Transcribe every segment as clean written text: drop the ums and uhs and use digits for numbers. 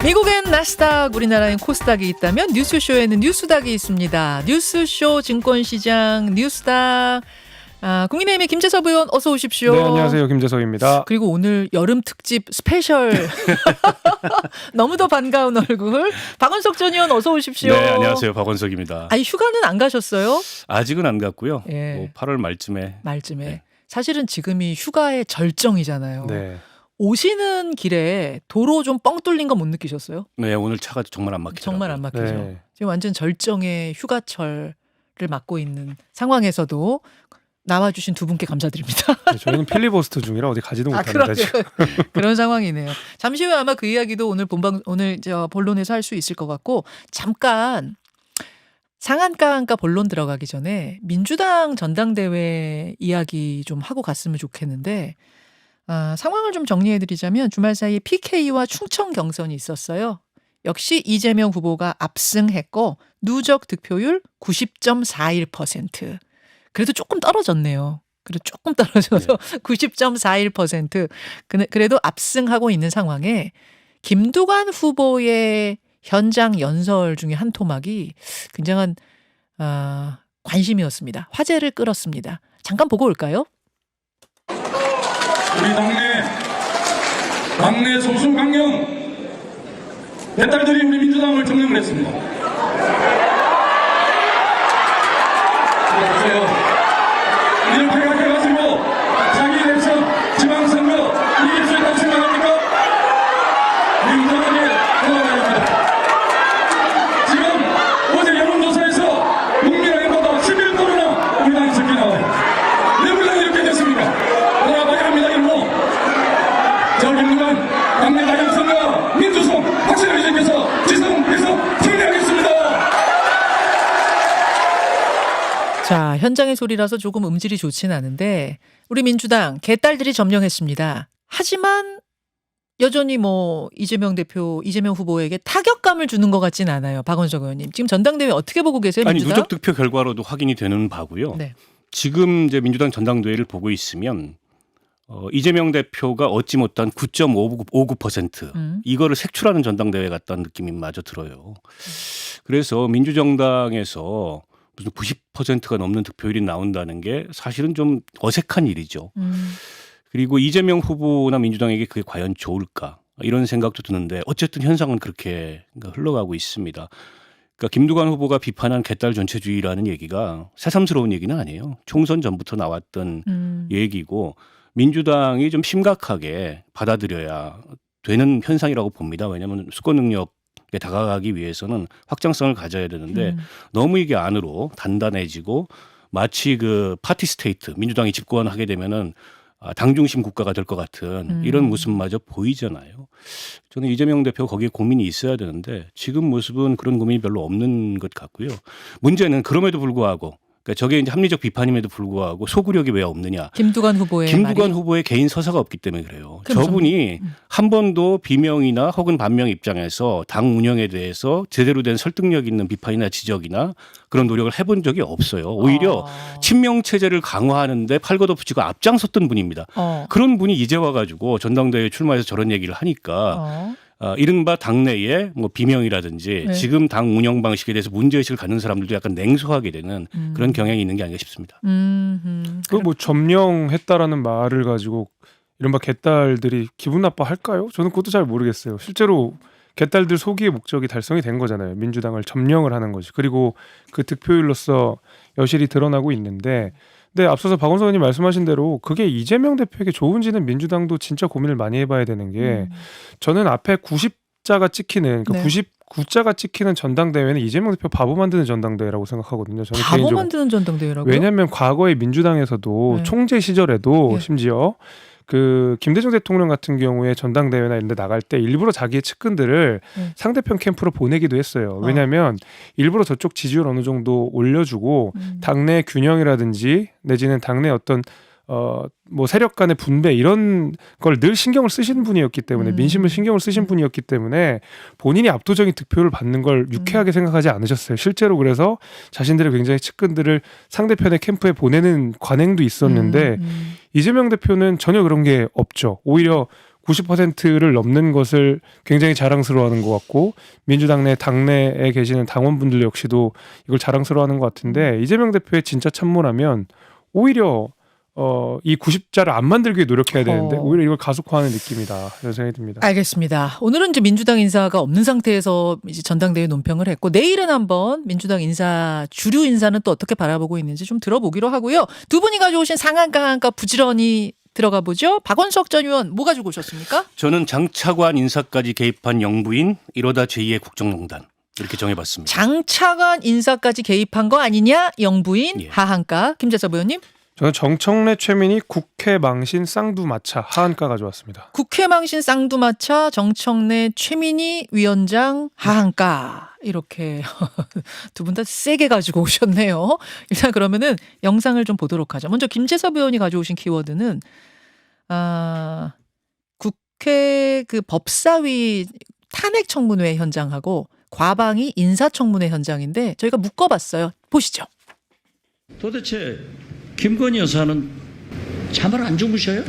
미국엔 나스닥, 우리나라엔 코스닥이 있다면 뉴스쇼에는 뉴스닥이 있습니다. 뉴스쇼 증권시장 뉴스닥. 국민의힘의 김재섭 의원 어서 오십시오. 네, 안녕하세요. 김재섭입니다. 그리고 오늘 여름 특집 스페셜 너무도 반가운 얼굴 박원석 전 의원 어서 오십시오. 네, 안녕하세요. 박원석입니다. 아니 휴가는 안 가셨어요? 아직은 안 갔고요. 예. 뭐 8월 말쯤에. 네. 사실은 지금이 휴가의 절정이잖아요. 네. 오시는 길에 도로 좀 뻥 뚫린 거 못 느끼셨어요? 네, 오늘 차가 정말 안 막히더라고요. 정말 안 막히죠. 네. 지금 완전 절정의 휴가철을 맞고 있는 상황에서도 나와주신 두 분께 감사드립니다. 네, 저희는 필리버스터 중이라 어디 가지도 못합니다. 지금. 그런 상황이네요. 잠시 후에 아마 그 이야기도 오늘 본론에서 할 수 있을 것 같고 잠깐 상한가 한가 본론 들어가기 전에 민주당 전당대회 이야기 좀 하고 갔으면 좋겠는데 상황을 좀 정리해드리자면 주말 사이에 PK와 충청 경선이 있었어요. 역시 이재명 후보가 압승했고 누적 득표율 90.41%. 그래도 조금 떨어졌네요. 그래도 조금 떨어져서 90.41%. 그래도 압승하고 있는 상황에 김두관 후보의 현장 연설 중에 한 토막이 굉장한 관심이었습니다. 화제를 끌었습니다. 잠깐 보고 올까요? 우리 당내 소수 강령 내 딸들이 우리 민주당을 점령을 했습니다. 이렇게 생각해가지고 자기 대선 지방선거 이길 수 있다고 생각합니까? 민주당에 돌아가야 합니다. 지금 어제 여론조사에서 국민의힘보다 11%나 우리 당이 적게 나와요. 왜 우리 당이 이렇게 됐습니까? 돌아가야 합니다. 일로 저 김두관 당내 다양성과 민주성 확실하게 지켜서 지성에서 승리하겠습니다. 자, 현장의 소리라서 조금 음질이 좋진 않은데 우리 민주당 개딸들이 점령했습니다. 하지만 여전히 이재명 후보에게 타격감을 주는 것 같진 않아요. 박원석 의원님. 지금 전당대회 어떻게 보고 계세요, 민주당? 누적 득표 결과로도 확인이 되는 바고요. 네. 지금 이제 민주당 전당대회를 보고 있으면 이재명 대표가 얻지 못한 9.59% 이거를 색출하는 전당대회 같다는 느낌이 마저 들어요. 그래서 민주정당에서 무슨 90%가 넘는 득표율이 나온다는 게 사실은 좀 어색한 일이죠. 그리고 이재명 후보나 민주당에게 그게 과연 좋을까 이런 생각도 드는데 어쨌든 현상은 그렇게 흘러가고 있습니다. 그러니까 김두관 후보가 비판한 개딸 전체주의라는 얘기가 새삼스러운 얘기는 아니에요. 총선 전부터 나왔던 얘기고 민주당이 좀 심각하게 받아들여야 되는 현상이라고 봅니다. 왜냐하면 수권 능력에 다가가기 위해서는 확장성을 가져야 되는데 너무 이게 안으로 단단해지고 마치 그 파티 스테이트 민주당이 집권하게 되면은 당 중심 국가가 될 것 같은 이런 모습마저 보이잖아요. 저는 이재명 대표 거기에 고민이 있어야 되는데 지금 모습은 그런 고민이 별로 없는 것 같고요. 문제는 그럼에도 불구하고 그러니까 저게 이제 합리적 비판임에도 불구하고 소구력이 왜 없느냐. 김두관 후보의 개인 서사가 없기 때문에 그래요. 저분이 한 번도 비명이나 혹은 반명 입장에서 당 운영에 대해서 제대로 된 설득력 있는 비판이나 지적이나 그런 노력을 해본 적이 없어요. 오히려 친명 체제를 강화하는데 팔걷어붙이고 앞장섰던 분입니다. 그런 분이 이제 와가지고 전당대회에 출마해서 저런 얘기를 하니까 이른바 당내에 비명이라든지 지금 당 운영 방식에 대해서 문제의식을 갖는 사람들도 약간 냉소하게 되는 그런 경향이 있는 게 아닌가 싶습니다. 그 점령했다라는 말을 가지고 이른바 개딸들이 기분 나빠할까요? 저는 그것도 잘 모르겠어요. 실제로 개딸들 소기의 목적이 달성이 된 거잖아요. 민주당을 점령을 하는 거지. 그리고 그 득표율로서 여실히 드러나고 있는데 네, 앞서서 박원석 의원님 말씀하신 대로 그게 이재명 대표에게 좋은지는 민주당도 진짜 고민을 많이 해봐야 되는 게 저는 앞에 90자가 찍히는 99자가 찍히는 전당대회는 이재명 대표 바보 만드는 전당대회라고 생각하거든요. 저는 바보 개인적으로. 만드는 전당대회라고요? 왜냐하면 과거에 민주당에서도 총재 시절에도 심지어 그 김대중 대통령 같은 경우에 전당대회나 이런 데 나갈 때 일부러 자기의 측근들을 상대편 캠프로 보내기도 했어요. 왜냐하면 일부러 저쪽 지지율 어느 정도 올려주고 당내 균형이라든지 내지는 당내 어떤 세력 간의 분배 이런 걸 늘 신경을 쓰신 분이었기 때문에 민심을 신경을 쓰신 분이었기 때문에 본인이 압도적인 득표를 받는 걸 유쾌하게 생각하지 않으셨어요. 실제로 그래서 자신들의 굉장히 측근들을 상대편의 캠프에 보내는 관행도 있었는데 이재명 대표는 전혀 그런 게 없죠. 오히려 90%를 넘는 것을 굉장히 자랑스러워하는 것 같고 민주당 내 당내에 계시는 당원분들 역시도 이걸 자랑스러워하는 것 같은데 이재명 대표의 진짜 참모라면 오히려 이 90자를 안 만들기 위해 노력해야 되는데 오히려 이걸 가속화하는 느낌이다 이런 생각이 듭니다. 알겠습니다. 오늘은 이제 민주당 인사가 없는 상태에서 이제 전당대회 논평을 했고 내일은 한번 민주당 인사 주류 인사는 또 어떻게 바라보고 있는지 좀 들어보기로 하고요. 두 분이 가져오신 상한가 부지런히 들어가 보죠. 박원석 전 의원 뭐 가지고 오셨습니까? 저는 장차관 인사까지 개입한 영부인 이러다 제2의 국정농단 이렇게 정해봤습니다. 장차관 인사까지 개입한 거 아니냐? 영부인 예. 하한가. 김재섭 의원님. 저는 정청래 최민희 국회 망신 쌍두마차 하한가 가져왔습니다. 국회 망신 쌍두마차 정청래 최민희 위원장 하한가. 이렇게 두 분 다 세게 가지고 오셨네요. 일단 그러면은 영상을 좀 보도록 하죠. 먼저 김재섭 의원이 가져오신 키워드는 국회 그 법사위 탄핵 청문회 현장하고 과방위 인사청문회 현장인데 저희가 묶어봤어요. 보시죠. 도대체 김건희 여사는 잠을 안 주무셔요?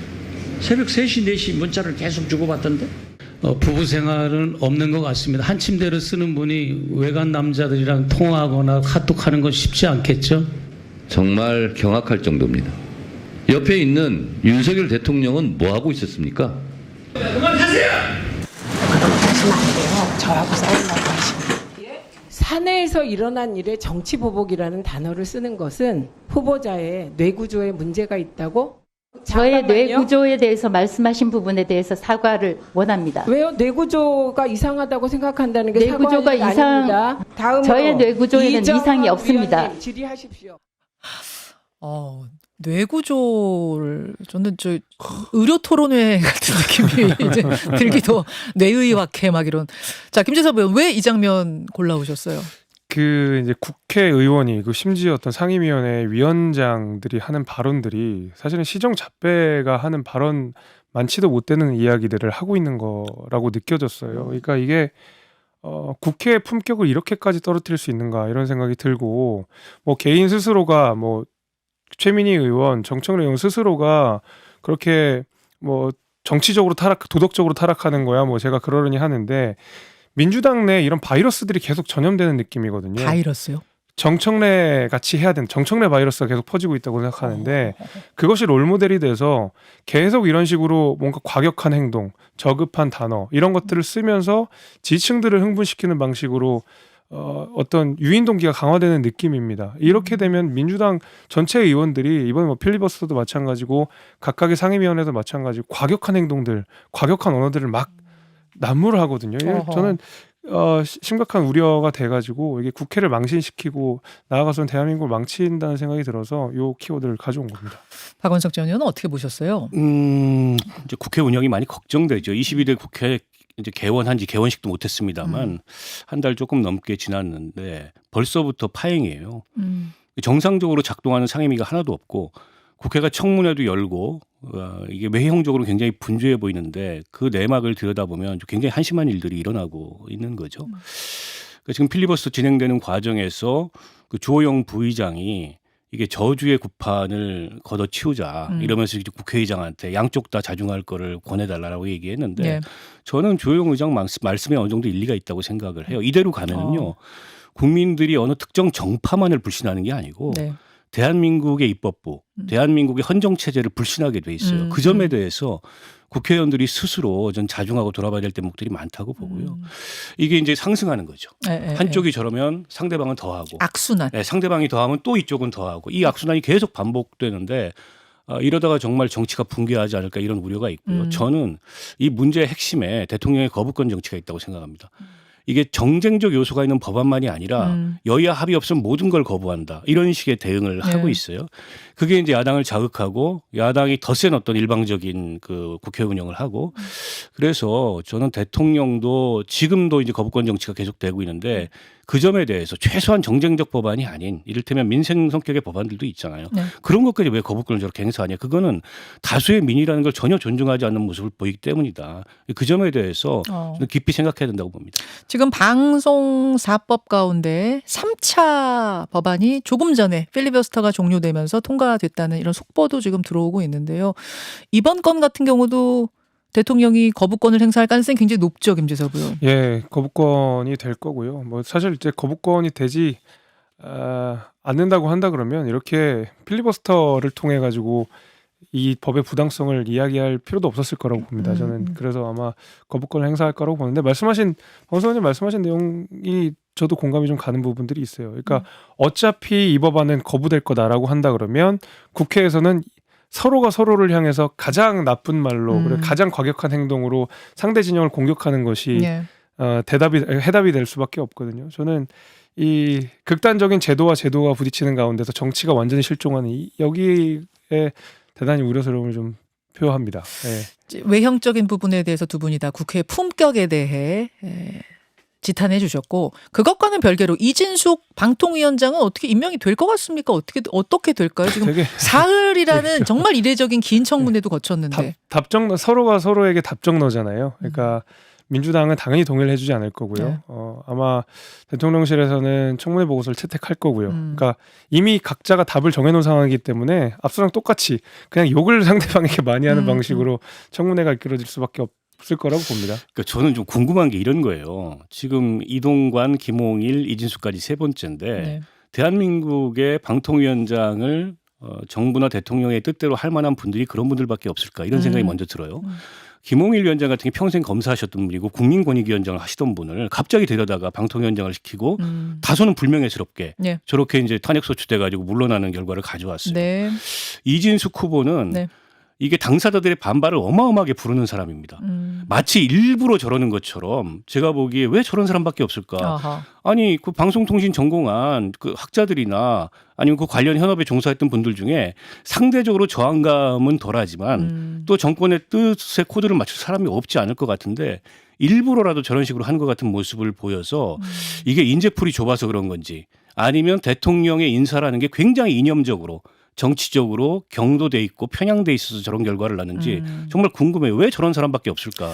새벽 3시, 4시 문자를 계속 주고받던데? 부부 생활은 없는 것 같습니다. 한 침대를 쓰는 분이 외간 남자들이랑 통화하거나 카톡하는 건 쉽지 않겠죠? 정말 경악할 정도입니다. 옆에 있는 윤석열 대통령은 뭐 하고 있었습니까? 사내에서 일어난 일에 정치보복이라는 단어를 쓰는 것은 후보자의 뇌구조에 문제가 있다고? 저의 잠깐만요. 뇌구조에 대해서 말씀하신 부분에 대해서 사과를 원합니다. 왜요? 뇌구조가 이상하다고 생각한다는 게 뇌구조가 사과할 일이 아닙니다. 다음으로 저의 뇌구조에는 이정환 이상이 없습니다. 위원님 질의하십시오. 뇌구조를 저는 저 의료 토론회 같은 느낌이 이제 들기도 뇌의학회 막 이런. 자, 김재섭 의원 왜 이 장면 골라오셨어요? 그 이제 국회의원이 그 심지어 어떤 상임위원회 위원장들이 하는 발언들이 사실은 시정잡배가 하는 발언 많지도 못되는 이야기들을 하고 있는 거라고 느껴졌어요. 그러니까 이게 국회의 품격을 이렇게까지 떨어뜨릴 수 있는가 이런 생각이 들고 뭐 개인 스스로가 뭐 최민희 의원, 정청래 의원 스스로가 그렇게 뭐 정치적으로 도덕적으로 타락하는 거야 뭐 제가 그러려니 하는데 민주당 내 이런 바이러스들이 계속 전염되는 느낌이거든요. 바이러스요? 정청래 같이 해야 되는 정청래 바이러스가 계속 퍼지고 있다고 생각하는데 그것이 롤모델이 돼서 계속 이런 식으로 뭔가 과격한 행동, 저급한 단어 이런 것들을 쓰면서 지층들을 흥분시키는 방식으로 어떤 유인 동기가 강화되는 느낌입니다. 이렇게 되면 민주당 전체 의원들이 이번에 뭐 필리버스터도 마찬가지고 각각의 상임위원회도 마찬가지고 과격한 행동들, 과격한 언어들을 막 난무를 하거든요. 저는 심각한 우려가 돼가지고 이게 국회를 망신시키고 나아가서는 대한민국을 망친다는 생각이 들어서 이 키워드를 가져온 겁니다. 박원석 전 의원은 어떻게 보셨어요? 이제 국회 운영이 많이 걱정되죠. 22대 국회 이제 개원한 지 개원식도 못했습니다만 한 달 조금 넘게 지났는데 벌써부터 파행이에요. 정상적으로 작동하는 상임위가 하나도 없고 국회가 청문회도 열고 이게 외형적으로 굉장히 분주해 보이는데 그 내막을 들여다보면 굉장히 한심한 일들이 일어나고 있는 거죠. 그러니까 지금 필리버스터 진행되는 과정에서 그 주호영 부의장이 이게 저주의 구판을 걷어치우자 이러면서 이제 국회의장한테 양쪽 다 자중할 거를 권해달라고 얘기했는데 네. 저는 주호영 의장 말씀에 어느 정도 일리가 있다고 생각을 해요. 이대로 가면은요 국민들이 어느 특정 정파만을 불신하는 게 아니고 네. 대한민국의 입법부, 대한민국의 헌정체제를 불신하게 돼 있어요. 그 점에 대해서 국회의원들이 스스로 전 자중하고 돌아봐야 될 대목들이 많다고 보고요. 이게 이제 상승하는 거죠. 한쪽이 저러면 상대방은 더하고 악순환. 네, 상대방이 더하면 또 이쪽은 더하고 이 악순환이 계속 반복되는데 이러다가 정말 정치가 붕괴하지 않을까 이런 우려가 있고요. 저는 이 문제의 핵심에 대통령의 거부권 정치가 있다고 생각합니다. 이게 정쟁적 요소가 있는 법안만이 아니라 여야 합의 없으면 모든 걸 거부한다. 이런 식의 대응을 하고 있어요. 그게 이제 야당을 자극하고 야당이 더 센 어떤 일방적인 그 국회 운영을 하고 그래서 저는 대통령도 지금도 이제 거부권 정치가 계속되고 있는데 그 점에 대해서 최소한 정쟁적 법안이 아닌 이를테면 민생 성격의 법안들도 있잖아요. 네. 그런 것까지 왜 거부권을 저렇게 행사하냐. 그거는 다수의 민의라는 걸 전혀 존중하지 않는 모습을 보이기 때문이다. 그 점에 대해서 저는 깊이 생각해야 된다고 봅니다. 지금 방송사법 가운데 3차 법안이 조금 전에 필리버스터가 종료되면서 통과됐다는 이런 속보도 지금 들어오고 있는데요. 이번 건 같은 경우도 대통령이 거부권을 행사할 가능성이 굉장히 높죠, 김재섭 의원. 예, 거부권이 될 거고요. 뭐 사실 이제 거부권이 되지 않는다고 한다 그러면 이렇게 필리버스터를 통해 가지고 이 법의 부당성을 이야기할 필요도 없었을 거라고 봅니다. 저는 그래서 아마 거부권을 행사할 거라고 보는데 방송님 말씀하신 내용이 저도 공감이 좀 가는 부분들이 있어요. 그러니까 어차피 이 법안은 거부될 거다라고 한다 그러면 국회에서는 서로가 서로를 향해서 가장 나쁜 말로 그리고 가장 과격한 행동으로 상대 진영을 공격하는 것이 예. 해답이 될 수밖에 없거든요. 저는 이 극단적인 제도와 부딪히는 가운데서 정치가 완전히 실종하는 여기에 대단히 우려스러움을 좀 표합니다. 예. 외형적인 부분에 대해서 두 분이 다 국회의 품격에 대해 지탄해 주셨고 그것과는 별개로 이진숙 방통위원장은 어떻게 임명이 될 것 같습니까? 어떻게 될까요? 지금 되게 사흘이라는 정말 이례적인 긴 청문회도 거쳤는데 서로가 서로에게 답정너잖아요. 그러니까 민주당은 당연히 동의를 해주지 않을 거고요. 네. 아마 대통령실에서는 청문회 보고서를 채택할 거고요. 그러니까 이미 각자가 답을 정해놓은 상황이기 때문에 앞서랑 똑같이 그냥 욕을 상대방에게 많이 하는 방식으로 청문회가 이끌어질 수밖에 없을 거라고 봅니다. 그러니까 저는 좀 궁금한 게 이런 거예요. 지금 이동관, 김홍일, 이진수까지 세 번째인데 네. 대한민국의 방통위원장을 정부나 대통령의 뜻대로 할 만한 분들이 그런 분들밖에 없을까 이런 생각이 먼저 들어요. 김홍일 위원장 같은 게 평생 검사하셨던 분이고 국민권익위원장을 하시던 분을 갑자기 데려다가 방통위원장을 시키고 다소는 불명예스럽게 네. 저렇게 이제 탄핵 소추돼가지고 물러나는 결과를 가져왔어요. 네. 이진숙 후보는 네. 이게 당사자들의 반발을 어마어마하게 부르는 사람입니다. 마치 일부러 저러는 것처럼 제가 보기에 왜 저런 사람밖에 없을까? 아하. 아니 그 방송통신 전공한 그 학자들이나 아니면 그 관련 현업에 종사했던 분들 중에 상대적으로 저항감은 덜하지만 또 정권의 뜻에 코드를 맞출 사람이 없지 않을 것 같은데 일부러라도 저런 식으로 한 것 같은 모습을 보여서 이게 인재풀이 좁아서 그런 건지 아니면 대통령의 인사라는 게 굉장히 이념적으로 정치적으로 경도돼 있고 편향돼 있어서 저런 결과를 낳는지 정말 궁금해요. 왜 저런 사람밖에 없을까?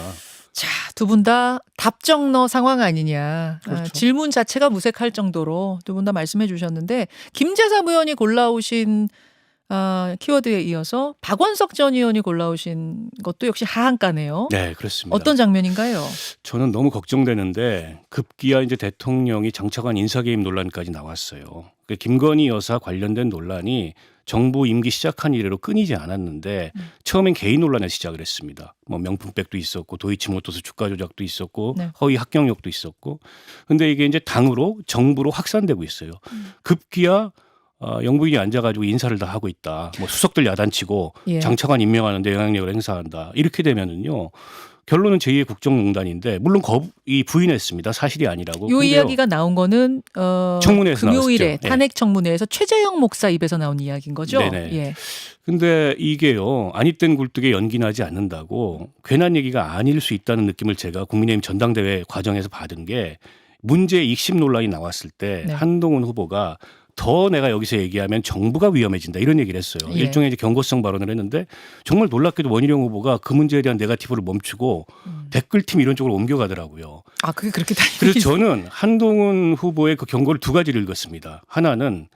자, 두 분 다 답정너 상황 아니냐. 그렇죠. 질문 자체가 무색할 정도로 두 분 다 말씀해 주셨는데 김재섭 의원이 골라오신 키워드에 이어서 박원석 전 의원이 골라오신 것도 역시 하한가네요. 네, 그렇습니다. 어떤 장면인가요? 저는 너무 걱정되는데 급기야 이제 대통령이 장차관 인사개입 논란까지 나왔어요. 그 김건희 여사 관련된 논란이 정부 임기 시작한 이래로 끊이지 않았는데 처음엔 개인 논란에 시작을 했습니다. 뭐 명품백도 있었고 도이치모터스 주가 조작도 있었고 네. 허위 합격력도 있었고 근데 이게 이제 당으로 정부로 확산되고 있어요. 급기야 영부인이 앉아가지고 인사를 다 하고 있다. 뭐 수석들 야단치고 예. 장차관 임명하는데 영향력을 행사한다. 이렇게 되면은요. 결론은 제2의 국정농단인데 물론 부인했습니다. 사실이 아니라고. 요 근데요, 이야기가 나온 거는 청문회에서 금요일에 나왔었죠. 네. 탄핵 청문회에서 최재형 목사 입에서 나온 이야기인 거죠. 네네. 예. 근데 이게요. 아니땐 굴뚝에 연기 나지 않는다고 괜한 얘기가 아닐 수 있다는 느낌을 제가 국민의힘 전당대회 과정에서 받은 게 문제 익심 논란이 나왔을 때 네. 한동훈 후보가 더 내가 여기서 얘기하면 정부가 위험해진다 이런 얘기를 했어요. 예. 일종의 이제 경고성 발언을 했는데 정말 놀랍게도 원희룡 후보가 그 문제에 대한 네거티브를 멈추고 댓글팀 이런 쪽으로 옮겨가더라고요. 아, 그게 그렇게 다 그래서 저는 한동훈 후보의 그 경고를 두 가지를 읽었습니다. 하나는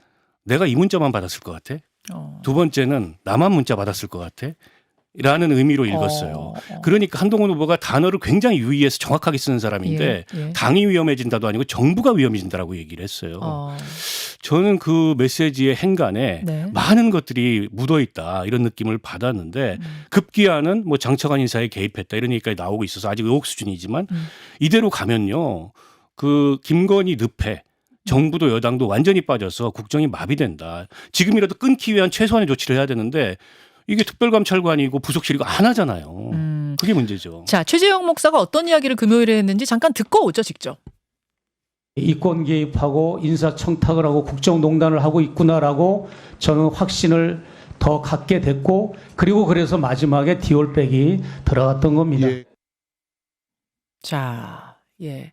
내가 이 문자만 받았을 것 같아. 두 번째는 나만 문자 받았을 것 같아. 라는 의미로 읽었어요. 그러니까 한동훈 후보가 단어를 굉장히 유의해서 정확하게 쓰는 사람인데 예. 당이 위험해진다도 아니고 정부가 위험해진다라고 얘기를 했어요. 저는 그 메시지의 행간에 네. 많은 것들이 묻어 있다 이런 느낌을 받았는데 급기야는 뭐 장차관 인사에 개입했다 이런 얘기까지 나오고 있어서 아직 의혹 수준이지만 이대로 가면요 그 김건희 늪에 정부도 여당도 완전히 빠져서 국정이 마비된다. 지금이라도 끊기 위한 최소한의 조치를 해야 되는데 이게 특별감찰관이고 부속실이고 안 하잖아요. 그게 문제죠. 자, 최재형 목사가 어떤 이야기를 금요일에 했는지 잠깐 듣고 오죠, 직접. 이권 개입하고 인사청탁을 하고 국정농단을 하고 있구나라고 저는 확신을 더 갖게 됐고 그리고 그래서 마지막에 디올백이 들어갔던 겁니다. 자, 예.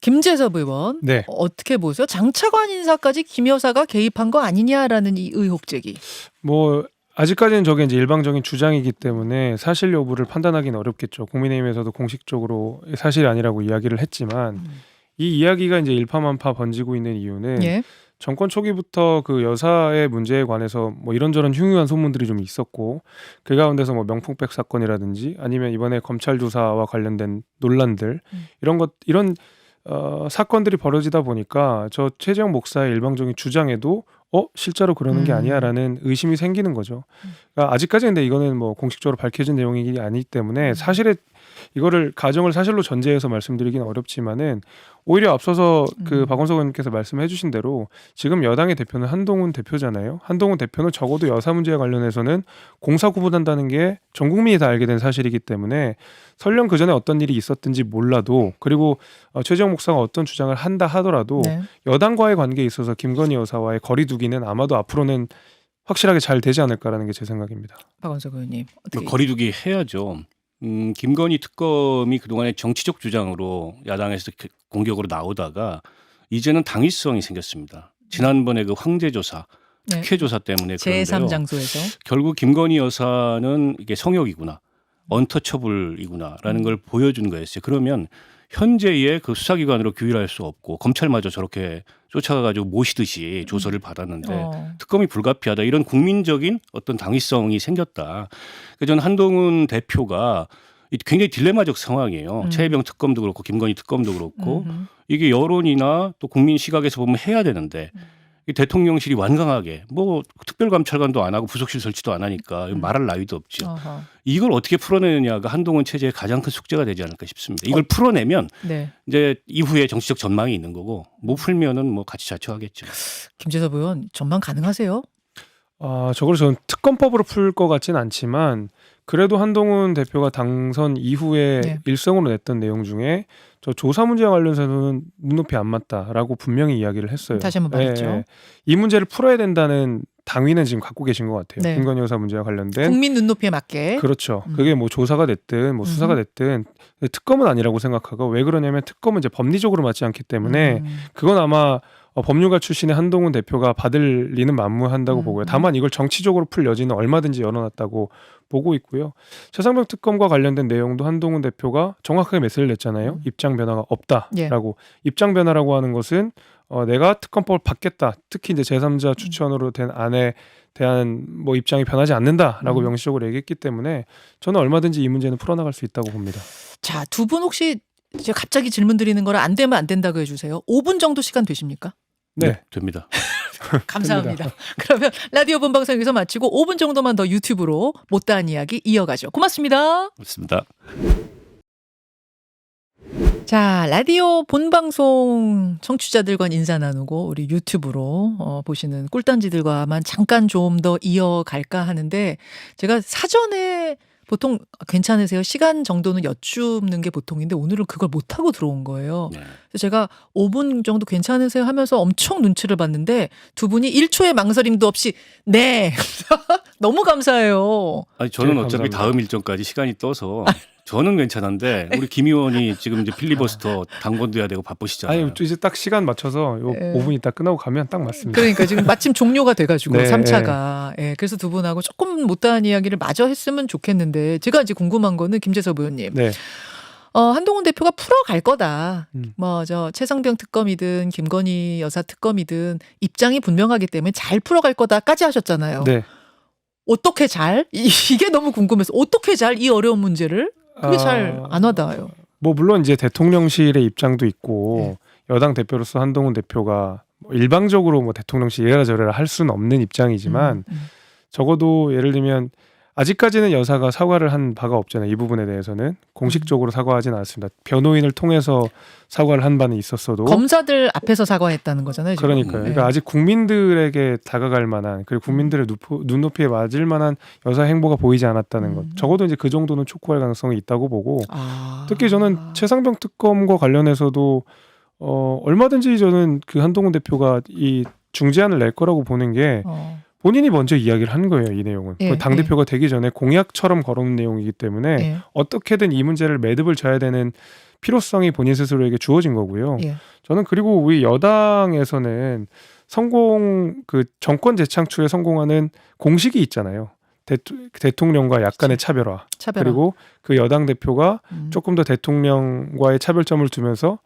김재섭 의원, 네. 어떻게 보세요? 장차관 인사까지 김 여사가 개입한 거 아니냐라는 이 의혹 제기. 뭐 아직까지는 저게 이제 일방적인 주장이기 때문에 사실 여부를 판단하기는 어렵겠죠. 국민의힘에서도 공식적으로 사실이 아니라고 이야기를 했지만 이 이야기가 이제 일파만파 번지고 있는 이유는 예. 정권 초기부터 그 여사의 문제에 관해서 뭐 이런저런 흉흉한 소문들이 좀 있었고 그 가운데서 뭐 명품백 사건이라든지 아니면 이번에 검찰 조사와 관련된 논란들 이런 사건들이 벌어지다 보니까 저 최재형 목사의 일방적인 주장에도 실제로 그러는 게 아니야라는 의심이 생기는 거죠. 그러니까 아직까지 근데 이거는 뭐 공식적으로 밝혀진 내용이 아니기 때문에 사실에 이거를 가정을 사실로 전제해서 말씀드리기는 어렵지만은 오히려 앞서서 그 박원석 의원님께서 말씀해 주신 대로 지금 여당의 대표는 한동훈 대표잖아요. 한동훈 대표는 적어도 여사 문제에 관련해서는 공사구분한다는 게 전 국민이 다 알게 된 사실이기 때문에 설령 그 전에 어떤 일이 있었든지 몰라도 그리고 최재형 목사가 어떤 주장을 한다 하더라도 네. 여당과의 관계에 있어서 김건희 여사와의 거리두기는 아마도 앞으로는 확실하게 잘 되지 않을까라는 게 제 생각입니다. 박원석 의원님 어떻게 거리두기 해야죠. 김건희 특검이 그동안의 정치적 주장으로 야당에서 공격으로 나오다가 이제는 당위성이 생겼습니다. 지난번에 그 황제 조사, 네. 특혜 조사 때문에 그런데요. 제3장소에서 결국 김건희 여사는 이게 성역이구나, 언터처블이구나라는 걸 보여준 거였어요. 그러면 현재의 그 수사기관으로 규율할 수 없고 검찰마저 저렇게 쫓아가가지고 모시듯이 조서를 받았는데 특검이 불가피하다 이런 국민적인 어떤 당위성이 생겼다. 그래서 저는 한동훈 대표가 굉장히 딜레마적 상황이에요. 최혜병 특검도 그렇고 김건희 특검도 그렇고 이게 여론이나 또 국민 시각에서 보면 해야 되는데 이 대통령실이 완강하게 뭐 특별감찰관도 안 하고 부속실 설치도 안 하니까 말할 나위도 없죠. 어허. 이걸 어떻게 풀어내느냐가 한동훈 체제의 가장 큰 숙제가 되지 않을까 싶습니다. 이걸 풀어내면 네. 이제 이후에 정치적 전망이 있는 거고 못 풀면은 뭐 같이 자초하겠죠. 김재섭 의원 전망 가능하세요? 저걸 저는 특검법으로 풀 것 같진 않지만 그래도 한동훈 대표가 당선 이후에 네. 일성으로 냈던 내용 중에 저 조사 문제와 관련해서는 눈높이 안 맞다라고 분명히 이야기를 했어요. 다시 한번 말했죠. 이 문제를 풀어야 된다는 당위는 지금 갖고 계신 것 같아요. 네. 김건희 여사 문제와 관련된. 국민 눈높이에 맞게. 그렇죠. 그게 뭐 조사가 됐든 뭐 수사가 됐든 특검은 아니라고 생각하고 왜 그러냐면 특검은 이제 법리적으로 맞지 않기 때문에 그건 아마 법률가 출신의 한동훈 대표가 받을 리는 만무한다고 보고요. 다만 이걸 정치적으로 풀 여지는 얼마든지 열어놨다고 보고 있고요. 최상병 특검과 관련된 내용도 한동훈 대표가 정확하게 메시지를 냈잖아요. 입장 변화가 없다라고. 입장 변화라고 하는 것은 내가 특검법을 받겠다. 특히 이제 제3자 추천으로 된 안에 대한 뭐 입장이 변하지 않는다라고 명시적으로 얘기했기 때문에 저는 얼마든지 이 문제는 풀어나갈 수 있다고 봅니다. 자, 두 분 혹시 제가 갑자기 질문 드리는 거라 안 되면 안 된다고 해주세요. 5분 정도 시간 되십니까? 네. 됩니다. 감사합니다. 그러면 라디오 본방송 여기서 마치고 5분 정도만 더 유튜브로 못다한 이야기 이어가죠. 고맙습니다. 그렇습니다. 자, 라디오 본방송 청취자들과 인사 나누고 우리 유튜브로 보시는 꿀단지들과만 잠깐 좀 더 이어갈까 하는데 제가 사전에 보통 괜찮으세요? 시간 정도는 여쭙는 게 보통인데 오늘은 그걸 못하고 들어온 거예요. 네. 그래서 제가 5분 정도 괜찮으세요? 하면서 엄청 눈치를 봤는데 두 분이 1초의 망설임도 없이 네. 너무 감사해요. 아니 저는 네, 어차피 감사합니다. 다음 일정까지 시간이 떠서 저는 괜찮은데 우리 김 의원이 지금 이제 필리버스터 당번도 해야 되고 바쁘시잖아요. 아니 이제 딱 시간 맞춰서 요 네. 5분 있다 끝나고 가면 딱 맞습니다. 그러니까 지금 마침 종료가 돼가지고 네. 3차가. 예, 그래서 두 분하고 조금 못다한 이야기를 마저 했으면 좋겠는데 제가 이제 궁금한 거는 김재섭 의원님. 네. 한동훈 대표가 풀어갈 거다. 음. 뭐 저 최상병 특검이든 김건희 여사 특검이든 입장이 분명하기 때문에 잘 풀어갈 거다까지 하셨잖아요. 네. 어떻게 잘? 이게 너무 궁금해서 어떻게 잘 이 어려운 문제를? 그게 잘 안 와닿아요. 뭐 물론 이제 대통령실의 입장도 있고 여당 대표로서 한동훈 대표가 뭐 일방적으로 뭐 대통령실 이래라 저래라 할 수는 없는 입장이지만 적어도 예를 들면 아직까지는 여사가 사과를 한 바가 없잖아요. 이 부분에 대해서는 공식적으로 사과하지는 않았습니다. 변호인을 통해서 사과를 한 바는 있었어도 검사들 앞에서 사과했다는 거잖아요. 지금. 그러니까요. 그러니까 아직 국민들에게 다가갈 만한 그리고 국민들의 눈높이에 맞을 만한 여사 행보가 보이지 않았다는 것. 적어도 이제 그 정도는 촉구할 가능성이 있다고 보고 특히 저는 최상병 특검과 관련해서도 얼마든지 저는 그 한동훈 대표가 이 중재안을 낼 거라고 보는 게 본인이 먼저 이야기를 한 거예요. 이 내용은. 예, 당대표가 되기 전에 공약처럼 걸어놓은 내용이기 때문에 예. 어떻게든 이 문제를 매듭을 져야 되는 필요성이 본인 스스로에게 주어진 거고요. 예. 저는 그리고 우리 여당에서는 그 정권 재창출에 성공하는 공식이 있잖아요. 대통령과 약간의 차별화. 차별화. 그리고 그 여당 대표가 조금 더 대통령과의 차별점을 두면서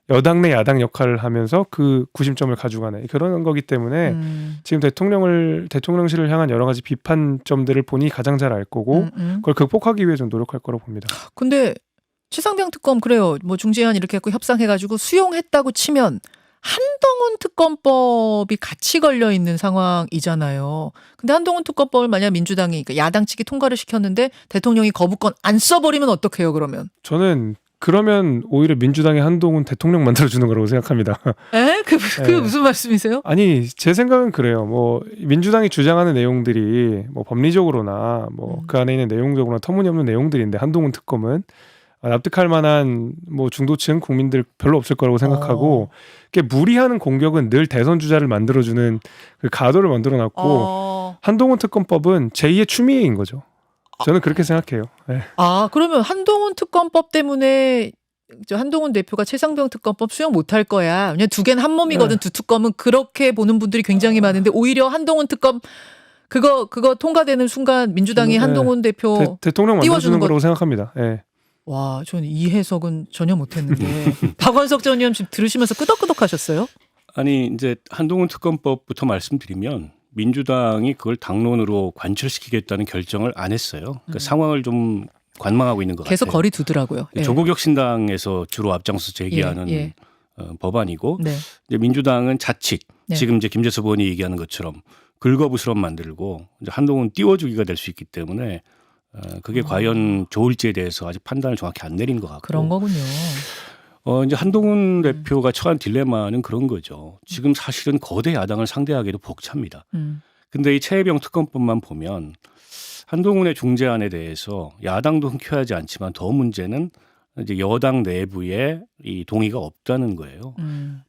여당 내 야당 역할을 하면서 그 구심점을 가져가는 그런 거기 때문에 지금 대통령실을 향한 여러 가지 비판점들을 본인이 가장 잘 알 거고 그걸 극복하기 위해 좀 노력할 거라고 봅니다. 근데 최상병 특검 그래요. 뭐 중재안 이렇게 했고 협상해가지고 수용했다고 치면 한동훈 특검법이 같이 걸려 있는 상황이잖아요. 근데 한동훈 특검법을 만약 민주당이 그러니까 야당 측이 통과를 시켰는데 대통령이 거부권 안 써버리면 어떡해요 그러면? 저는 그러면 오히려 민주당이 한동훈 대통령 만들어주는 거라고 생각합니다. 에? 그게 무슨 말씀이세요? 아니 제 생각은 그래요. 뭐 민주당이 주장하는 내용들이 뭐 법리적으로나 뭐 그 안에 있는 내용적으로나 터무니없는 내용들인데 한동훈 특검은 납득할 만한 뭐 중도층 국민들 별로 없을 거라고 생각하고 무리하는 공격은 늘 대선 주자를 만들어주는 그 가도를 만들어놨고 한동훈 특검법은 제2의 추미애인 거죠. 저는 그렇게 생각해요. 네. 그러면 한동훈 특검법 때문에 한동훈 대표가 최상병 특검법 수용 못할 거야. 왜냐면 두 개는 한 몸이거든. 두 특검은 그렇게 보는 분들이 굉장히 많은데 오히려 한동훈 특검 그거 통과되는 순간 민주당이 한동훈 대표 대통령 만들어주는 거라고 생각합니다. 네. 와, 저는 이 해석은 전혀 못했는데 박원석 전 의원 지금 들으시면서 끄덕끄덕 하셨어요? 아니 이제 한동훈 특검법부터 말씀드리면 민주당이 그걸 당론으로 관철시키겠다는 결정을 안 했어요. 그러니까 상황을 좀 관망하고 있는 것 계속 같아요. 거리 두더라고요. 예. 조국혁 신당에서 주로 앞장서 제기하는 법안이고 네. 이제 민주당은 자칫 네. 지금 이제 김재섭 의원이 얘기하는 것처럼 긁어부스럼 만들고 이제 한동훈 띄워주기가 될 수 있기 때문에 그게 과연 좋을지에 대해서 아직 판단을 정확히 안 내린 것 같고 그런 거군요. 이제 한동훈 대표가 처한 딜레마는 그런 거죠. 지금 사실은 거대 야당을 상대하기도 벅찹니다. 근데 이 최혜병 특검법만 보면 한동훈의 중재안에 대해서 야당도 흔쾌하지 않지만 더 문제는 이제 여당 내부에 이 동의가 없다는 거예요.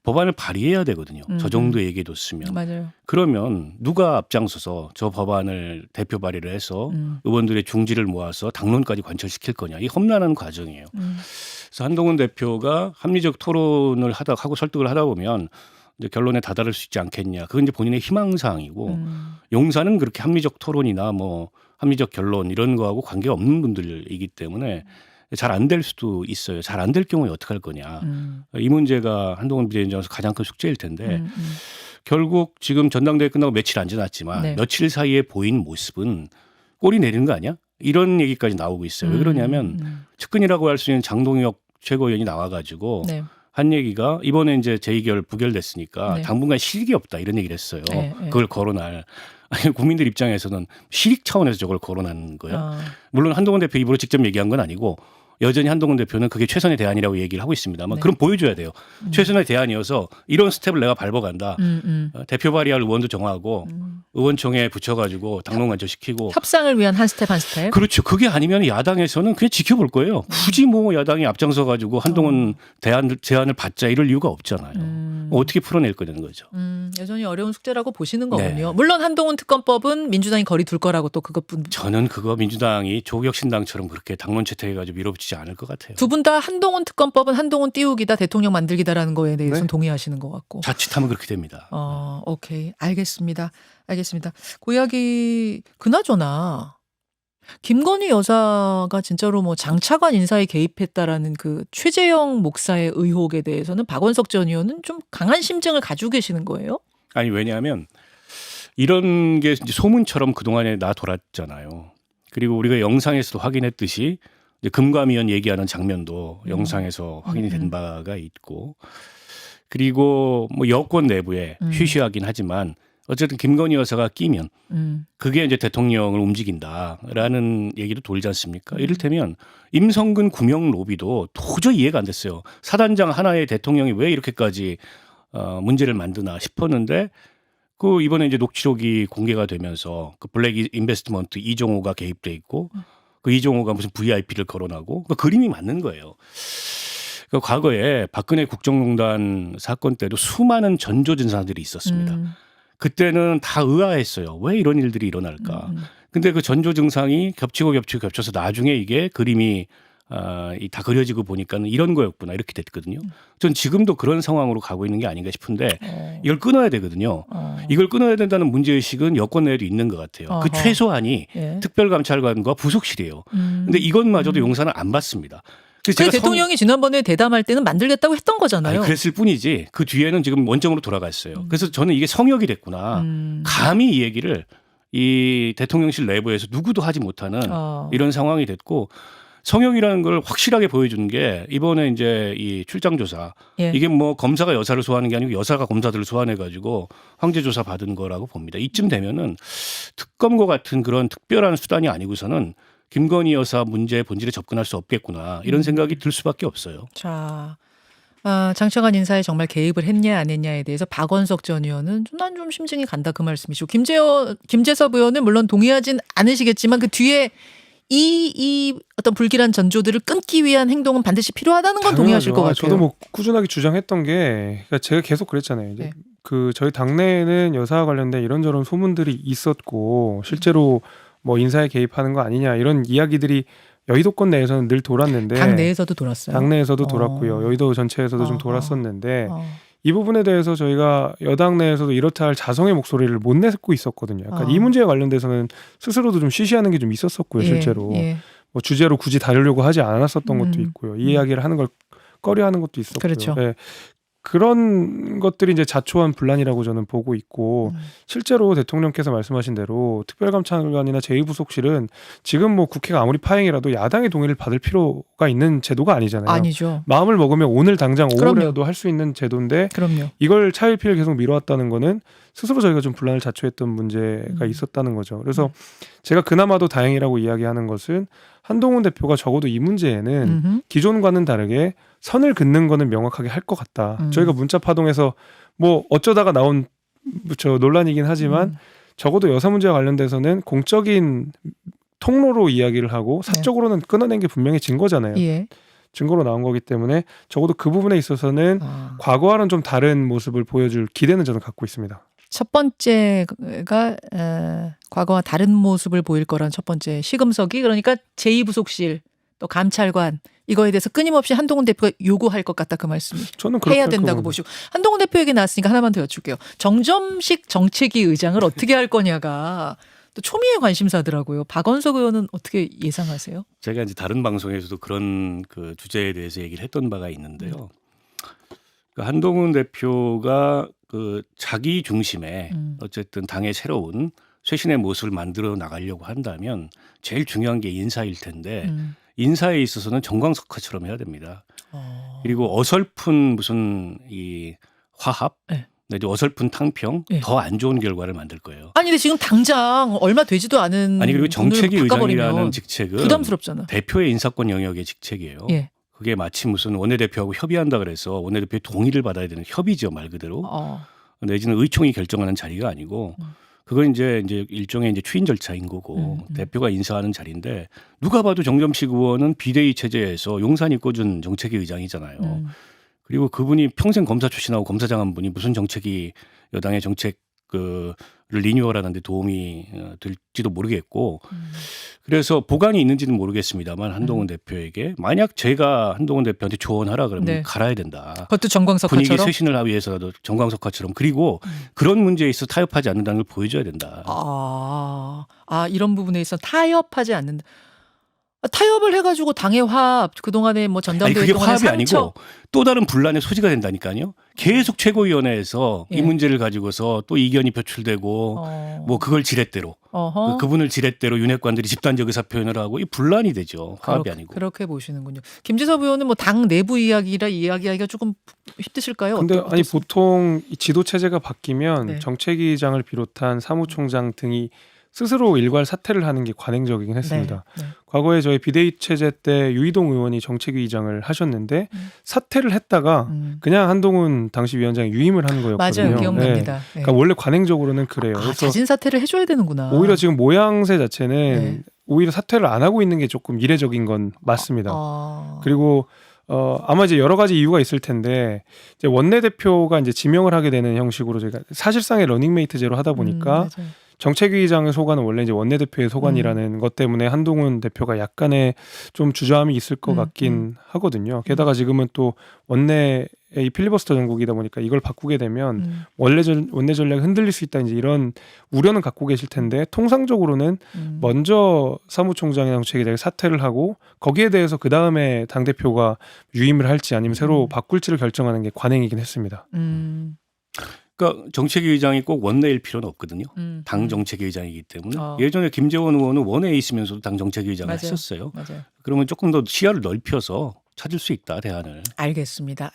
법안을 발의해야 되거든요. 저 정도 얘기해뒀으면. 맞아요. 그러면 누가 앞장서서 저 법안을 대표 발의를 해서 의원들의 중지를 모아서 당론까지 관철시킬 거냐. 이 험난한 과정이에요. 그래서 한동훈 대표가 합리적 토론을 하고 설득을 하다 보면 이제 결론에 다다를 수 있지 않겠냐. 그건 이제 본인의 희망사항이고 용사는 그렇게 합리적 토론이나 뭐 합리적 결론 이런 거하고 관계가 없는 분들이기 때문에 잘 안 될 수도 있어요. 잘 안 될 경우에 어떻게 할 거냐. 이 문제가 한동훈 비대위원장에서 가장 큰 숙제일 텐데 결국 지금 전당대회 끝나고 며칠 안 지났지만 네. 며칠 사이에 보인 모습은 꼬리 내리는 거 아니야? 이런 얘기까지 나오고 있어요. 왜 그러냐면 측근이라고 할 수 있는 장동혁 최고위원이 나와가지고 네. 한 얘기가 이번에 이제 제2결 부결됐으니까 네. 당분간 실익이 없다 이런 얘기를 했어요. 네, 네. 그걸 거론할. 아니, 국민들 입장에서는 실익 차원에서 저걸 거론하는 거예요. 물론 한동훈 대표 입으로 직접 얘기한 건 아니고 여전히 한동훈 대표는 그게 최선의 대안이라고 얘기를 하고 있습니다만 네. 그럼 보여줘야 돼요. 최선의 대안이어서 이런 스텝을 내가 밟아간다. 대표 발의할 의원도 정하고 의원총회에 붙여가지고 당론 관철시키고 협상을 위한 한 스텝 한 스텝. 그렇죠. 그게 아니면 야당에서는 그냥 지켜볼 거예요. 굳이 뭐 야당이 앞장서가지고 한동훈 제안을 받자 이럴 이유가 없잖아요. 어떻게 풀어낼 거냐는 거죠. 여전히 어려운 숙제라고 보시는 거군요. 네. 물론 한동훈 특검법은 민주당이 거리 둘 거라고 또 그것뿐. 저는 그거 민주당이 조국혁 신당처럼 그렇게 당론 채택해가지고 밀어붙이지 않을 것 같아요. 두 분 다 한동훈 특검법은 한동훈 띄우기다 대통령 만들기다라는 거에 대해서는 네. 동의하시는 것 같고. 자칫하면 그렇게 됩니다. 오케이. 알겠습니다. 그 이야기 그나저나 김건희 여사가 진짜로 뭐 장차관 인사에 개입했다라는 그 최재형 목사의 의혹에 대해서는 박원석 전 의원은 좀 강한 심증을 가지고 계시는 거예요? 아니 왜냐하면 이런 게 이제 소문처럼 그동안에 나 돌았잖아요. 그리고 우리가 영상에서도 확인했듯이 이제 금감위원 얘기하는 장면도 영상에서 확인이 된 바가 있고 그리고 뭐 여권 내부에 쉬쉬하긴 하지만 어쨌든 김건희 여사가 끼면 그게 이제 대통령을 움직인다라는 얘기도 돌지 않습니까? 이를테면 임성근 구명 로비도 도저히 이해가 안 됐어요. 사단장 하나의 대통령이 왜 이렇게까지 문제를 만드나 싶었는데 그 이번에 이제 녹취록이 공개가 되면서 그 블랙 인베스트먼트 이종호가 개입돼 있고 그 이종호가 무슨 VIP를 거론하고 그 그림이 맞는 거예요. 그 과거에 박근혜 국정농단 사건 때도 수많은 전조진사들이 있었습니다. 그때는 다 의아했어요. 왜 이런 일들이 일어날까? 근데 그 전조 증상이 겹쳐서 나중에 이게 그림이 다 그려지고 보니까는 이런 거였구나 이렇게 됐거든요. 전 지금도 그런 상황으로 가고 있는 게 아닌가 싶은데 이걸 끊어야 되거든요. 이걸 끊어야 된다는 문제의식은 여권 내에도 있는 것 같아요. 그 최소한이 예. 특별감찰관과 부속실이에요. 근데 이것마저도 용산을 안 받습니다. 그래서 그 제가 대통령이 지난번에 대담할 때는 만들겠다고 했던 거잖아요. 그랬을 뿐이지 그 뒤에는 지금 원점으로 돌아갔어요. 그래서 저는 이게 성역이 됐구나. 감히 이 얘기를 이 대통령실 내부에서 누구도 하지 못하는 이런 상황이 됐고 성역이라는 걸 확실하게 보여준 게 이번에 이제 이 출장조사 예. 이게 뭐 검사가 여사를 소환하는 게 아니고 여사가 검사들을 소환해가지고 황제조사 받은 거라고 봅니다. 이쯤 되면은 특검과 같은 그런 특별한 수단이 아니고서는 김건희 여사 문제의 본질에 접근할 수 없겠구나 이런 생각이 들 수밖에 없어요. 자, 장차관 인사에 정말 개입을 했냐 안 했냐에 대해서 박원석 전 의원은 난 좀 심증이 간다 그 말씀이시고 김재섭 의원은 물론 동의하진 않으시겠지만 그 뒤에 이 어떤 불길한 전조들을 끊기 위한 행동은 반드시 필요하다는 건 동의하실 것 같아요. 저도 뭐 꾸준하게 주장했던 게 그러니까 제가 계속 그랬잖아요. 이제 네. 그 저희 당내에는 여사와 관련된 이런저런 소문들이 있었고 실제로 뭐 인사에 개입하는 거 아니냐 이런 이야기들이 여의도권 내에서는 늘 돌았는데 당 내에서도 돌았어요. 당내에서도 돌았고요. 여의도 전체에서도 좀 어허. 돌았었는데 어. 이 부분에 대해서 저희가 여당 내에서도 이렇다 할 자성의 목소리를 못 내고 있었거든요. 약간 이 문제에 관련돼서는 스스로도 좀 쉬쉬하는 게 좀 있었었고요. 실제로 예. 뭐 주제로 굳이 다루려고 하지 않았었던 것도 있고요. 이 이야기를 하는 걸 꺼려하는 것도 있었고요. 그렇죠. 네. 그런 것들이 이제 자초한 분란이라고 저는 보고 있고 실제로 대통령께서 말씀하신 대로 특별감찰관이나 제2부속실은 지금 뭐 국회가 아무리 파행이라도 야당의 동의를 받을 필요가 있는 제도가 아니잖아요. 아니죠. 마음을 먹으면 오늘 당장 그럼요. 오후라도 할 수 있는 제도인데 그럼요. 이걸 차일피일 계속 미뤄왔다는 거는 스스로 저희가 좀 분란을 자초했던 문제가 있었다는 거죠. 그래서 제가 그나마도 다행이라고 이야기하는 것은 한동훈 대표가 적어도 이 문제에는 기존과는 다르게 선을 긋는 거는 명확하게 할 것 같다. 저희가 문자 파동에서 뭐 어쩌다가 나온 논란이긴 하지만 적어도 여사 문제와 관련돼서는 공적인 통로로 이야기를 하고 사적으로는 끊어낸 게 분명히 증거잖아요. 예. 증거로 나온 거기 때문에 적어도 그 부분에 있어서는 과거와는 좀 다른 모습을 보여줄 기대는 저는 갖고 있습니다. 첫 번째가 과거와 다른 모습을 보일 거란 첫 번째 시금석이 그러니까 제2부속실 또 감찰관 이거에 대해서 끊임없이 한동훈 대표가 요구할 것 같다 그 말씀이 저는 그렇게 해야 할 된다고 거고요. 보시고 한동훈 대표 얘기 나왔으니까 하나만 더 여쭐게요. 정점식 정책위 의장을 어떻게 할 거냐가 또 초미의 관심사더라고요. 박원석 의원은 어떻게 예상하세요? 제가 이제 다른 방송에서도 그런 그 주제에 대해서 얘기를 했던 바가 있는데요. 그 한동훈 대표가 그 자기 중심의 어쨌든 당의 새로운 쇄신의 모습을 만들어 나가려고 한다면 제일 중요한 게 인사일 텐데 인사에 있어서는 정광석화처럼 해야 됩니다. 그리고 어설픈 무슨 이 화합, 네. 내지 어설픈 탕평 네. 더 안 좋은 결과를 만들 거예요. 아니 근데 지금 당장 얼마 되지도 않은 아니 그리고 정책위 분을 바꿔버리면 의장이라는 직책은 부담스럽잖아. 대표의 인사권 영역의 직책이에요. 예. 그게 마치 무슨 원내대표하고 협의한다 그래서 원내대표의 동의를 받아야 되는 협의죠 말 그대로. 내지는 의총이 결정하는 자리가 아니고 그건 이제 일종의 이제 추인 절차인 거고 대표가 인사하는 자리인데 누가 봐도 정점식 의원은 비대위 체제에서 용산이 꽂은 정책위 의장이잖아요. 그리고 그분이 평생 검사 출신하고 검사장 한 분이 무슨 정책이 여당의 정책 를 리뉴얼하는데 도움이 될지도 모르겠고 그래서 보관이 있는지는 모르겠습니다만 한동훈 대표에게 만약 제가 한동훈 대표한테 조언하라 그러면 네. 갈아야 된다. 그것도 정광석화처럼 분위기 쇄신을 하기 위해서라도 정광석화처럼 그리고 그런 문제에 있어 타협하지 않는다는 걸 보여줘야 된다. 이런 부분에 있어 타협하지 않는다. 타협을 해가지고 당의 화합 그동안에 뭐 전당대회 그게 동안에 화합이 상처. 아니고 또 다른 분란의 소지가 된다니까요. 계속 최고위원회에서 예. 이 문제를 가지고서 또 이견이 표출되고 뭐 그걸 지렛대로 그분을 지렛대로 윤핵관들이 집단적 의사 표현을 하고 이 분란이 되죠. 화합이 아니고. 그렇게 보시는군요. 김재섭 의원은 뭐 당 내부 이야기라 이야기하기가 조금 힘드실까요? 근데 아니 보통 이 지도 체제가 바뀌면 네. 정책위장을 비롯한 사무총장 등이 스스로 일괄 사퇴를 하는 게 관행적이긴 했습니다. 네. 과거에 저희 비대위 체제 때 유이동 의원이 정책위의장을 하셨는데 사퇴를 했다가 그냥 한동훈 당시 위원장이 유임을 한 거였거든요. 맞아요. 기억납니다. 네. 네. 그러니까 원래 관행적으로는 그래요. 그래서 자진 사퇴를 해줘야 되는구나. 오히려 지금 모양새 자체는 네. 오히려 사퇴를 안 하고 있는 게 조금 이례적인 건 맞습니다. 그리고 아마 이제 여러 가지 이유가 있을 텐데 이제 원내대표가 이제 지명을 하게 되는 형식으로 저희가 사실상의 러닝메이트제로 하다 보니까 맞아요. 정책위의장의 소관은 원래 이제 원내대표의 소관이라는 것 때문에 한동훈 대표가 약간의 좀 주저함이 있을 것 같긴 하거든요. 게다가 지금은 또 원내 이 필리버스터 정국이다 보니까 이걸 바꾸게 되면 원내 전략이 흔들릴 수 있다 이제 이런 우려는 갖고 계실 텐데 통상적으로는 먼저 사무총장이나 정책위원장이 사퇴를 하고 거기에 대해서 그 다음에 당 대표가 유임을 할지 아니면 새로 바꿀지를 결정하는 게 관행이긴 했습니다. 그러니까 정책위의장이 꼭 원내일 필요는 없거든요. 당 정책위의장이기 때문에 예전에 김재원 의원은 원내에 있으면서도 당 정책위의장을 맞아요. 했었어요. 맞아요. 그러면 조금 더 시야를 넓혀서 찾을 수 있다 대안을. 알겠습니다.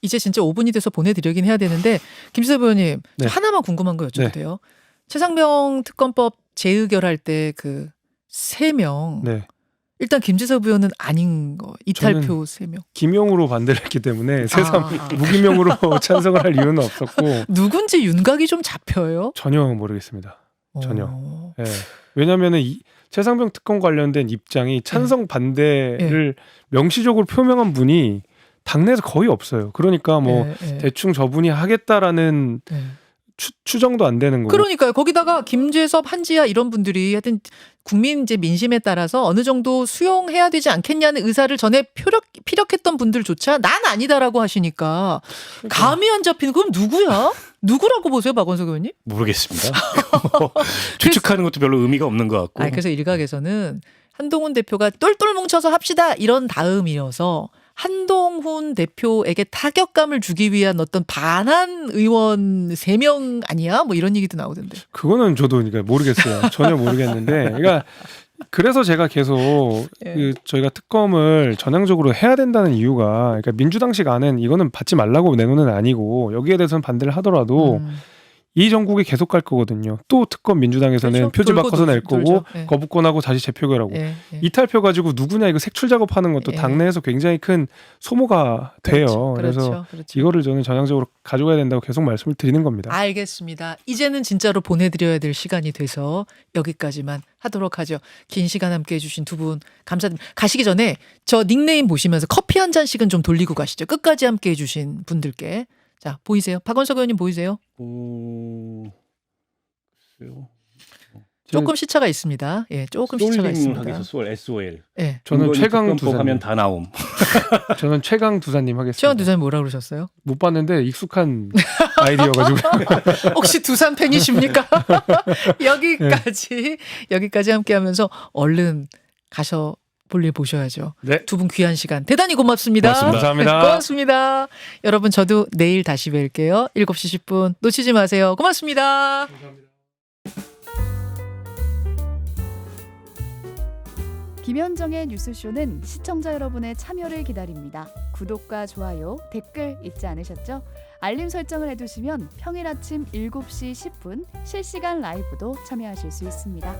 이제 진짜 5분이 돼서 보내드리긴 해야 되는데 김지섭 의원님 네. 하나만 궁금한 거 여쭤도 네. 돼요? 최상병 특검법 재의결할 때 그 3명 네. 일단 김지섭 의원은 아닌 거 이탈표 3명 김용으로 반대를 했기 때문에 새삼 무기명으로 찬성을 할 이유는 없었고 누군지 윤곽이 좀 잡혀요? 전혀 모르겠습니다. 전혀. 어. 예. 왜냐하면은 최상병 특검 관련된 입장이 찬성 반대를 명시적으로 표명한 분이 당내에서 거의 없어요. 그러니까 뭐 대충 저분이 하겠다라는 추정도 안 되는 거고. 그러니까요. 거기다가 김재섭, 한지아 이런 분들이 하여튼 국민 이제 민심에 따라서 어느 정도 수용해야 되지 않겠냐는 의사를 전에 피력했던 분들조차 난 아니다라고 하시니까 감이 안 잡히는 그럼 누구야? 누구라고 보세요, 박원석 의원님? 모르겠습니다. 추측하는 것도 별로 의미가 없는 것 같고. 그래서 일각에서는 한동훈 대표가 똘똘 뭉쳐서 합시다 이런 다음이어서 한동훈 대표에게 타격감을 주기 위한 어떤 반한 의원 3명 아니야? 뭐 이런 얘기도 나오던데. 그거는 저도 그러니까 모르겠어요. 전혀 모르겠는데. 그러니까 그래서 제가 계속 저희가 특검을 전향적으로 해야 된다는 이유가 그러니까 민주당식 안은 이거는 받지 말라고 내놓는 아니고 여기에 대해서는 반대를 하더라도 이 전국이 계속 갈 거거든요. 또 특검 민주당에서는 그렇죠? 표지 돌고 바꿔서 낼 거고 네. 거부권하고 다시 재표결하고 이탈표 가지고 누구냐 이거 색출 작업하는 것도 당내에서 굉장히 큰 소모가 돼요. 그래서 이거를 저는 전향적으로 가져가야 된다고 계속 말씀을 드리는 겁니다. 알겠습니다. 이제는 진짜로 보내드려야 될 시간이 돼서 여기까지만 하도록 하죠. 긴 시간 함께해 주신 두 분 감사드립니다. 가시기 전에 저 닉네임 보시면서 커피 한 잔씩은 좀 돌리고 가시죠. 끝까지 함께해 주신 분들께. 자, 보이세요? 박원석 의원님 보이세요? 글쎄요. 조금 시차가 있습니다. 예, 조금 시차가 있습니다. 하겠어, SOL. 예. 저는 최강 두사님 하면 다 나옴. 저는 최강 두사님 하겠습니다. 최강 두사님 뭐라 그러셨어요? 못 봤는데 익숙한 아이디어가지고 혹시 두산 팬이십니까? 여기까지 함께하면서 얼른 가서 볼일 보셔야죠. 네. 두 분 귀한 시간 대단히 고맙습니다. 감사합니다. 고맙습니다. 여러분 저도 내일 다시 뵐게요. 7시 10분 놓치지 마세요. 고맙습니다. 김현정의 뉴스쇼는 시청자 여러분의 참여를 기다립니다. 구독과 좋아요, 댓글 잊지 않으셨죠? 알림 설정을 해두시면 평일 아침 7시 10분 실시간 라이브도 참여하실 수 있습니다.